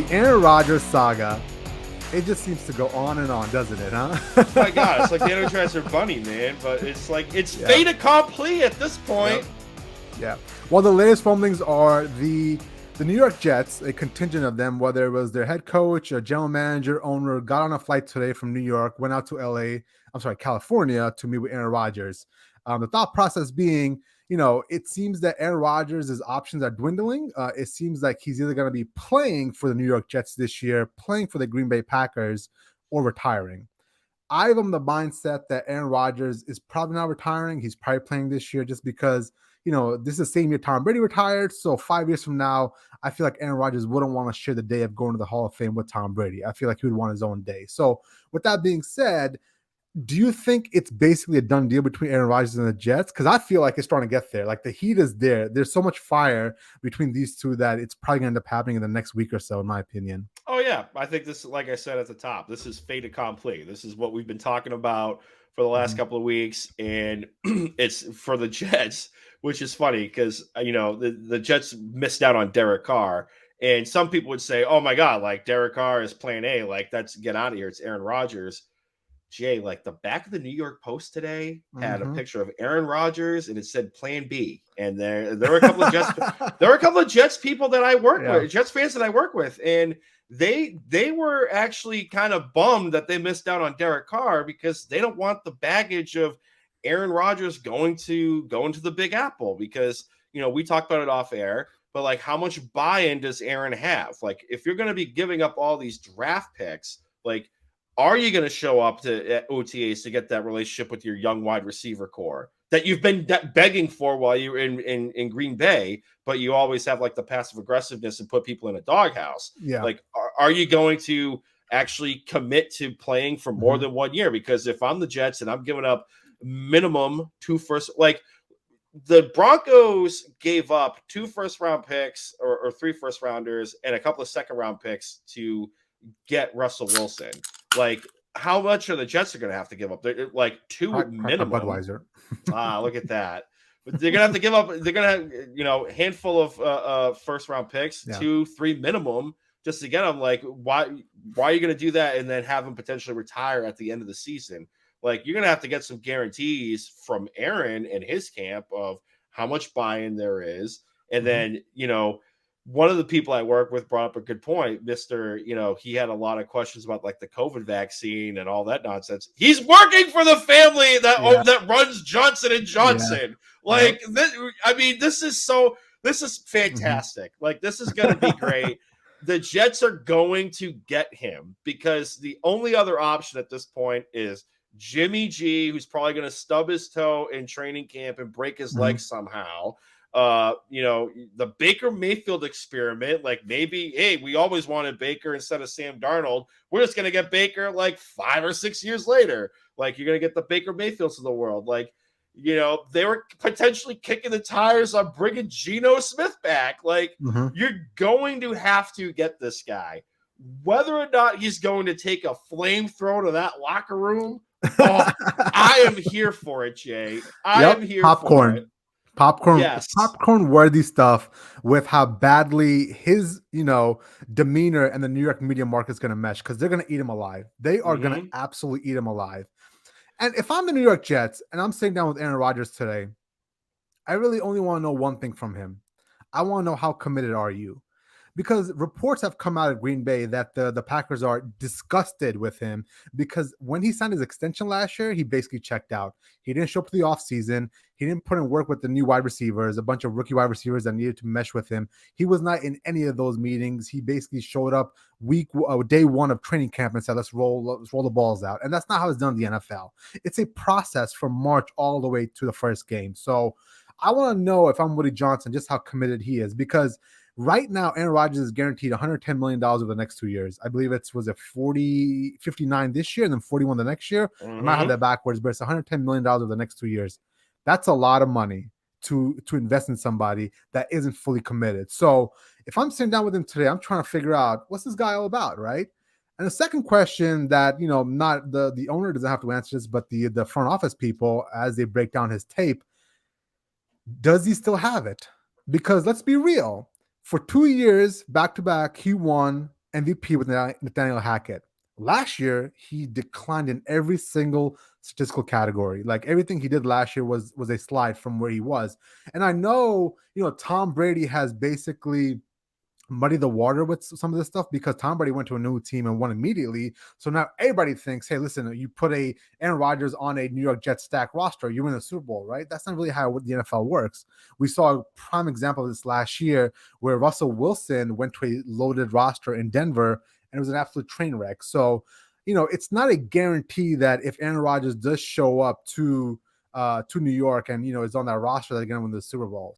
the Aaron Rodgers saga, it just seems to go on and on, doesn't it, huh? My God, it's like the Energizer Bunny, man. But it's like it's Yeah. fait accompli at this point. Yep. Yeah. Well, the latest rumblings are the New York Jets, a contingent of them, whether it was their head coach, a general manager, owner, got on a flight today from New York, went out to California, to meet with Aaron Rodgers. The thought process being, it seems that Aaron Rodgers' options are dwindling. It seems like he's either going to be playing for the New York Jets this year, playing for the Green Bay Packers, or retiring. I'm of the mindset that Aaron Rodgers is probably not retiring. He's probably playing this year just because, this is the same year Tom Brady retired. So 5 years from now, I feel like Aaron Rodgers wouldn't want to share the day of going to the Hall of Fame with Tom Brady. I feel like he would want his own day. So with that being said, do you think it's basically a done deal between Aaron Rodgers and the Jets? Because I feel like it's starting to get there. Like the heat is there. There's so much fire between these two that it's probably going to end up happening in the next week or so, in my opinion. Oh yeah, I think this, like I said at the top, this is fait accompli. This is what we've been talking about for the last couple of weeks, and it's for the Jets, which is funny because the Jets missed out on Derek Carr, and some people would say, "Oh my God, like Derek Carr is Plan A, like that's get out of here. It's Aaron Rodgers." Jay, like the back of the New York Post today had a picture of Aaron Rodgers and it said Plan B. And there were a couple of Jets people that I work with, Jets fans that I work with, and they were actually kind of bummed that they missed out on Derek Carr because they don't want the baggage of Aaron Rodgers going to the Big Apple because we talked about it off air, but like how much buy-in does Aaron have? Like if you're going to be giving up all these draft picks, like are you going to show up to OTAs to get that relationship with your young wide receiver core that you've been begging for while you're in Green Bay, but you always have like the passive aggressiveness and put people in a doghouse? Yeah. Like, are you going to actually commit to playing for more than 1 year? Because if I'm the Jets and I'm giving up minimum 2 first, like the Broncos gave up 2 first-round picks or 3 first-rounders and a couple of second-round picks to get Russell Wilson. Like, how much are the Jets are going to have to give up? They're like 2 minimum. Budweiser. Look at that. But they're going to have to give up. They're going to have, a handful of first round picks, 2-3 minimum, just to get them. Like, why are you going to do that and then have them potentially retire at the end of the season? Like, you're going to have to get some guarantees from Aaron and his camp of how much buy-in there is, and then one of the people I work with brought up a good point. He had a lot of questions about like the COVID vaccine and all that nonsense. He's working for the family that runs Johnson and Johnson. Yeah. Like, this is fantastic. Like, this is going to be great. The Jets are going to get him because the only other option at this point is Jimmy G, who's probably going to stub his toe in training camp and break his leg somehow. The Baker Mayfield experiment, like maybe, hey, we always wanted Baker instead of Sam Darnold. We're just going to get Baker like 5 or 6 years later. Like, you're going to get the Baker Mayfields of the world. Like, they were potentially kicking the tires on bringing Geno Smith back. Like, you're going to have to get this guy. Whether or not he's going to take a flamethrower to that locker room, I am here for it, Jay. I am here for it. Popcorn worthy stuff with how badly his, demeanor and the New York media market is going to mesh because they're going to eat him alive. They are going to absolutely eat him alive. And if I'm the New York Jets and I'm sitting down with Aaron Rodgers today, I really only want to know one thing from him. I want to know how committed are you? Because reports have come out of Green Bay that the Packers are disgusted with him because when he signed his extension last year, he basically checked out. He didn't show up to the offseason. He didn't put in work with the new wide receivers, a bunch of rookie wide receivers that needed to mesh with him. He was not in any of those meetings. He basically showed up day one of training camp and said, let's roll the balls out. And that's not how it's done in the NFL. It's a process from March all the way to the first game. So I want to know, if I'm Woody Johnson, just how committed he is, because right now, Aaron Rodgers is guaranteed $110 million over the next 2 years. I believe was it 59 this year and then 41 the next year. I might have that backwards, but it's $110 million over the next 2 years. That's a lot of money to invest in somebody that isn't fully committed. So if I'm sitting down with him today, I'm trying to figure out what's this guy all about, right? And the second question that, not the owner doesn't have to answer this, but the front office people, as they break down his tape, does he still have it? Because let's be real. For 2 years, back-to-back, he won MVP with Nathaniel Hackett. Last year, he declined in every single statistical category. Like everything he did last year was a slide from where he was. And I know, Tom Brady has basically muddy the water with some of this stuff because Tom Brady went to a new team and won immediately. So now everybody thinks, hey, listen, you put a Aaron Rodgers on a New York Jets stack roster, you win the Super Bowl, right? That's not really how the NFL works. We saw a prime example of this last year where Russell Wilson went to a loaded roster in Denver and it was an absolute train wreck. So, it's not a guarantee that if Aaron Rodgers does show up to New York and is on that roster, they're going to win the Super Bowl.